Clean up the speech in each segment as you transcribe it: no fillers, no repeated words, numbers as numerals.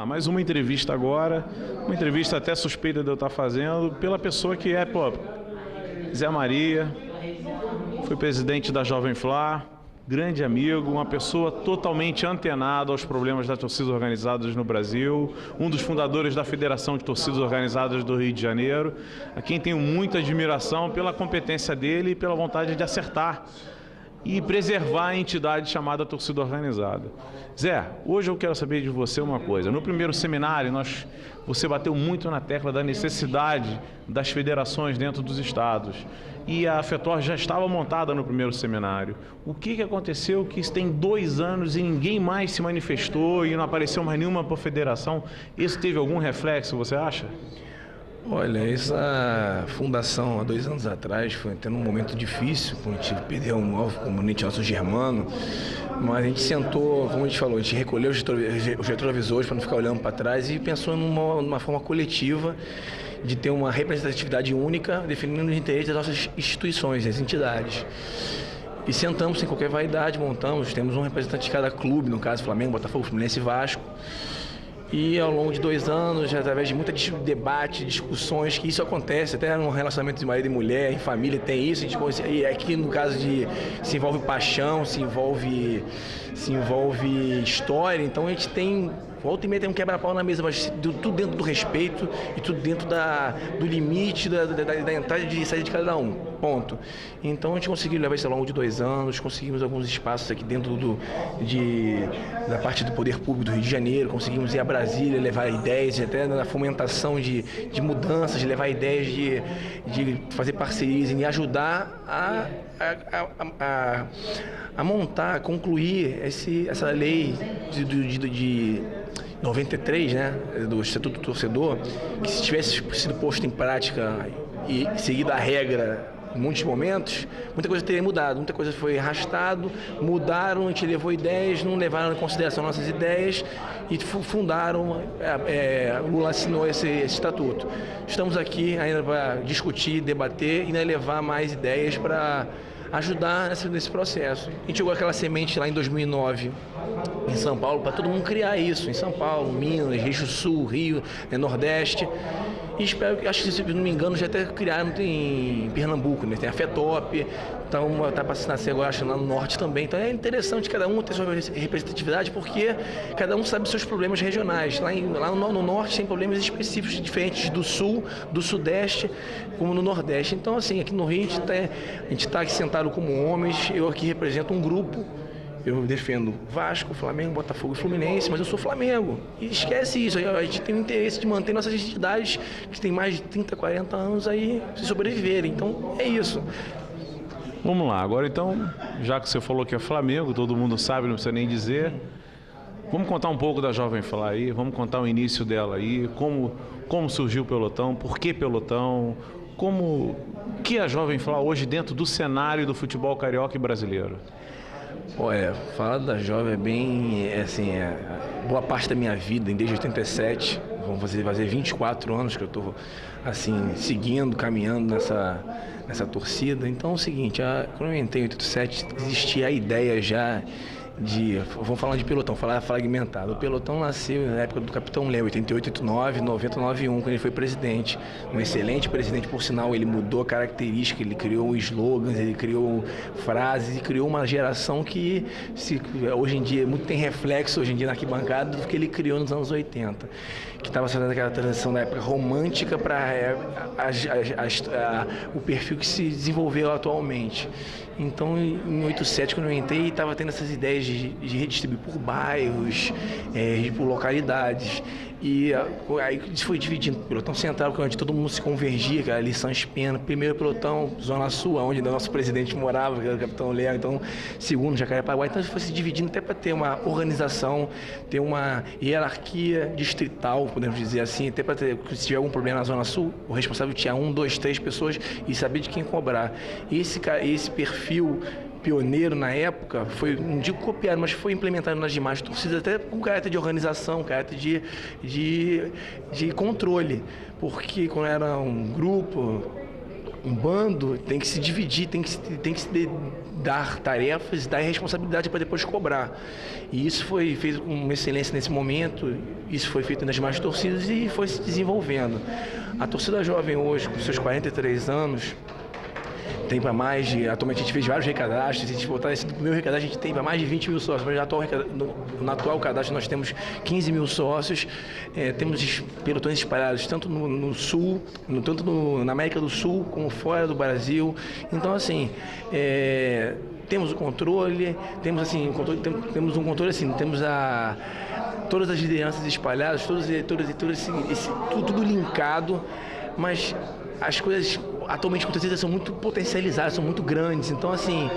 lá, mais uma entrevista agora, uma entrevista até suspeita de eu estar fazendo, pela pessoa que é, Zé Maria, foi presidente da Jovem Flá, grande amigo, uma pessoa totalmente antenada aos problemas das torcidas organizadas no Brasil, um dos fundadores da Federação de Torcidas Organizadas do Rio de Janeiro, a quem tenho muita admiração pela competência dele e pela vontade de acertar e preservar a entidade chamada torcida organizada. Zé, hoje eu quero saber de você uma coisa. No primeiro seminário, você bateu muito na tecla da necessidade das federações dentro dos estados. E a FETOR já estava montada no primeiro seminário. O que aconteceu que isso tem 2 anos e ninguém mais se manifestou e não apareceu mais nenhuma federação? Isso teve algum reflexo, você acha? Olha, essa fundação há 2 anos atrás foi tendo um momento difícil, quando a gente perdeu um novo componente nosso germano, mas a gente sentou, como a gente falou, a gente recolheu os retrovisores para não ficar olhando para trás e pensou numa forma coletiva de ter uma representatividade única, definindo os interesses das nossas instituições, das entidades. E sentamos sem qualquer vaidade, temos um representante de cada clube, no caso Flamengo, Botafogo, Fluminense e Vasco. E ao longo de 2 anos, através de muito debate, discussões, que isso acontece, até no relacionamento de marido e mulher, em família tem isso, e aqui no caso se envolve paixão, se envolve história, então a gente tem, volta e meia tem um quebra-pau na mesa, mas tudo dentro do respeito e tudo dentro do limite da entrada e saída de cada um, ponto. Então a gente conseguiu levar isso ao longo de 2 anos, conseguimos alguns espaços aqui dentro da parte do poder público do Rio de Janeiro, conseguimos ir a Brasília, levar ideias, até na fomentação de mudanças, de levar ideias de fazer parcerias e ajudar a montar, a concluir essa lei de 93, né, do Estatuto do Torcedor, que se tivesse sido posto em prática e seguido a regra em muitos momentos, muita coisa teria mudado, muita coisa foi arrastado, mudaram, a gente levou ideias, não levaram em consideração nossas ideias e fundaram, Lula assinou esse estatuto. Estamos aqui ainda para discutir, debater e ainda levar mais ideias para ajudar nesse processo. A gente jogou aquela semente lá em 2009 em São Paulo para todo mundo criar isso, em São Paulo, Minas, Rio Sul, Rio, Nordeste. E acho que, se não me engano, já até criaram em Pernambuco, né? Tem a FETOP, então está passando a nascer agora, acho, lá no Norte também. Então é interessante cada um ter sua representatividade, porque cada um sabe seus problemas regionais. Lá no Norte tem problemas específicos diferentes do Sul, do Sudeste, como no Nordeste. Então, assim, aqui no Rio a gente está aqui sentado como homens, eu aqui represento um grupo. Eu defendo Vasco, Flamengo, Botafogo e Fluminense, mas eu sou Flamengo. E esquece isso, a gente tem o interesse de manter nossas entidades que têm mais de 30, 40 anos aí se sobreviverem. Então é isso. Vamos lá, agora então, já que você falou que é Flamengo, todo mundo sabe, não precisa nem dizer. Vamos contar um pouco da Jovem Flá aí, vamos contar o início dela aí, como surgiu o pelotão, por que pelotão, o que é a Jovem Flá hoje dentro do cenário do futebol carioca e brasileiro. Olha, falar da Jovem é bem, boa parte da minha vida, desde 87, vamos fazer 24 anos que eu estou, assim, seguindo, caminhando nessa torcida. Então é o seguinte, quando eu entrei em 87, existia a ideia já vamos falar de pelotão, falar fragmentado. O pelotão nasceu na época do Capitão Léo, 88, 89, 90, 91, quando ele foi presidente. Um excelente presidente, por sinal, ele mudou a característica, ele criou slogans, ele criou frases e criou uma geração que hoje em dia tem reflexo hoje em dia na arquibancada do que ele criou nos anos 80, que estava fazendo aquela transição da época romântica para o perfil que se desenvolveu atualmente. Então, em 87, quando eu entrei, estava tendo essas ideias de redistribuir por bairros, por localidades. E aí isso foi dividindo. O pelotão central, que é onde todo mundo se convergia, que era ali São Pena. Primeiro pelotão, Zona Sul, onde o nosso presidente morava, que era o Capitão Léo. Então, segundo, Jacarepaguá. Então, foi se dividindo até para ter uma organização, ter uma hierarquia distrital, podemos dizer assim, até para ter, se tiver algum problema na Zona Sul, o responsável tinha 1, 2, 3 pessoas e saber de quem cobrar. Esse perfil pioneiro na época, não digo copiado, mas foi implementado nas demais torcidas, até com caráter de organização, caráter de controle, porque quando era um grupo, Um bando tem que se dividir, tem que dar tarefas, dar responsabilidade para depois cobrar. E isso foi feito com uma excelência nesse momento, isso foi feito nas demais torcidas e foi se desenvolvendo. A torcida jovem hoje, com seus 43 anos, tem para mais de... Atualmente a gente fez vários recadastros, se a gente botar esse primeiro cadastro, a gente tem para mais de 20 mil sócios, mas no atual cadastro nós temos 15 mil sócios, temos pelotões espalhados tanto no Sul, tanto na América do Sul como fora do Brasil. Então, assim, temos o controle, temos um controle assim, temos todas as lideranças espalhadas, todos os diretores e tudo linkado, mas as coisas atualmente com torcida são muito potencializadas, são muito grandes. Então, assim,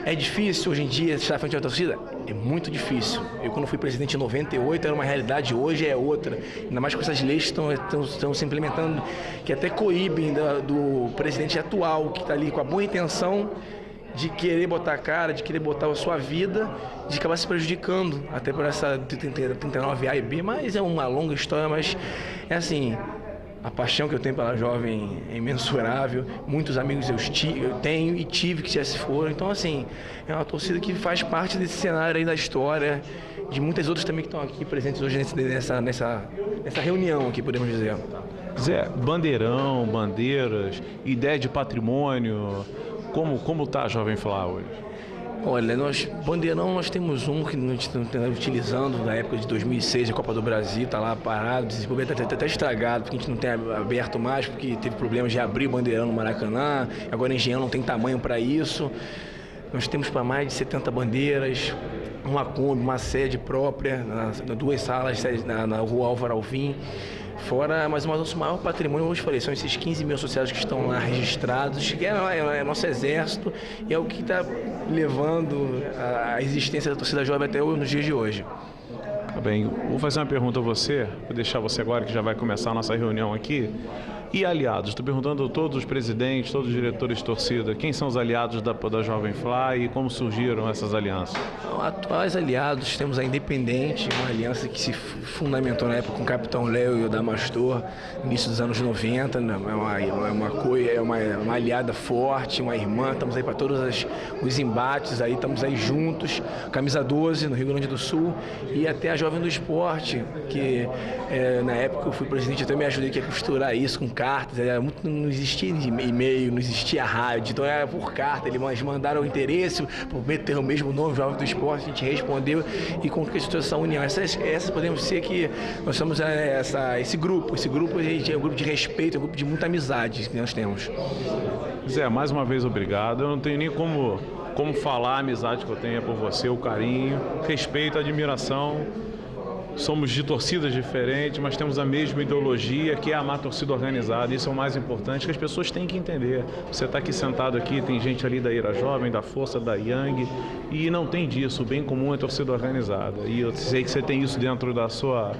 é difícil hoje em dia estar à frente da torcida? É muito difícil. Eu, quando fui presidente em 98, era uma realidade, hoje é outra. Ainda mais com essas leis que estão se implementando, que até coíbem do presidente atual, que está ali com a boa intenção de querer botar a cara, de querer botar a sua vida, de acabar se prejudicando, até por essa 39A e B, mas é uma longa história, mas é assim... A paixão que eu tenho pela jovem é imensurável. Muitos amigos eu tenho e tive que já se foram. Então, assim, é uma torcida que faz parte desse cenário aí da história, de muitas outras também que estão aqui presentes hoje nessa reunião aqui, podemos dizer. Zé, bandeirão, bandeiras, ideia de patrimônio, como está a Jovem Flá hoje? Olha, bandeirão nós temos um que nós estamos utilizando na época de 2006, a Copa do Brasil, está lá parado, desenvolvimento até estragado, porque a gente não tem aberto mais, porque teve problemas de abrir bandeirão no Maracanã, agora em Engenhão não tem tamanho para isso. Nós temos para mais de 70 bandeiras, uma Kombi, uma sede própria, duas salas na Rua Álvaro Alvim. Fora, mas o nosso maior patrimônio, como eu falei, são esses 15 mil associados que estão lá registrados, que é nosso exército e é o que está levando a existência da torcida jovem até nos dias de hoje. Tá bem, vou fazer uma pergunta a você, vou deixar você agora que já vai começar a nossa reunião aqui. E aliados? Estou perguntando a todos os presidentes, todos os diretores de torcida, quem são os aliados da Jovem Flá e como surgiram essas alianças? Atuais aliados, temos a Independente, uma aliança que se fundamentou na época com o Capitão Léo e o Damastor, início dos anos 90, é uma aliada forte, uma irmã, estamos aí para todos os embates, aí estamos aí juntos, Camisa 12 no Rio Grande do Sul e até a Jovem do Esporte, que na época eu fui presidente, até me ajudei a costurar isso com cartas, não existia e-mail, não existia rádio, então era por carta, eles mandaram o interesse, por ter o mesmo nome, Jovem do Esporte, a gente respondeu e conquistou essa união. Essa podemos dizer que nós somos esse grupo, gente, é um grupo de respeito, é um grupo de muita amizade que nós temos. Zé, mais uma vez obrigado, eu não tenho nem como falar a amizade que eu tenho por você, o carinho, respeito, admiração. Somos de torcidas diferentes, mas temos a mesma ideologia, que é amar a torcida organizada. Isso é o mais importante, que as pessoas têm que entender. Você está aqui sentado aqui, tem gente ali da Ira Jovem, da Força, da Yang, e não tem disso. O bem comum é torcida organizada. E eu sei que você tem isso dentro da sua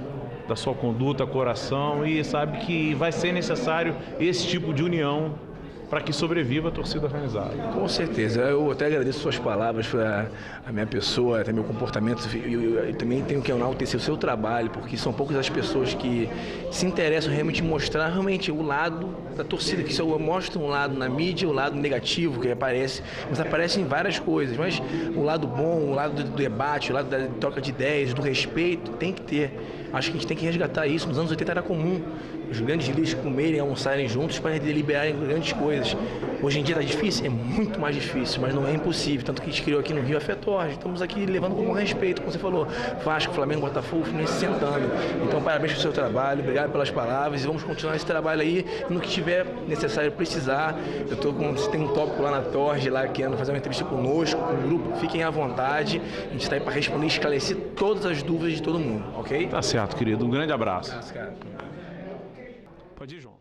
conduta, coração, e sabe que vai ser necessário esse tipo de união para que sobreviva a torcida organizada. Com certeza. Eu até agradeço suas palavras para a minha pessoa, até meu comportamento. Eu também tenho que enaltecer o seu trabalho, porque são poucas as pessoas que se interessam realmente em mostrar realmente o lado da torcida, que só mostra um lado na mídia, o lado negativo que aparece, mas aparecem várias coisas, mas o lado bom, o lado do debate, o lado da troca de ideias, do respeito, tem que ter. Acho que a gente tem que resgatar isso. Nos anos 80 era comum os grandes líderes comerem e almoçarem juntos para deliberarem grandes coisas. Hoje em dia está difícil? É muito mais difícil, mas não é impossível. Tanto que a gente criou aqui no Rio a FETORG. Estamos aqui levando com respeito, como você falou, Vasco, Flamengo, Botafogo, Fluminense sentando. Então, parabéns pelo seu trabalho, obrigado pelas palavras e vamos continuar esse trabalho aí. E no que tiver necessário precisar, você tem um tópico lá na Torge, lá querendo fazer uma entrevista conosco, com o grupo, fiquem à vontade. A gente está aí para responder e esclarecer todas as dúvidas de todo mundo, ok? Tá certo, querido. Um grande abraço. Cara. Pode ir, João.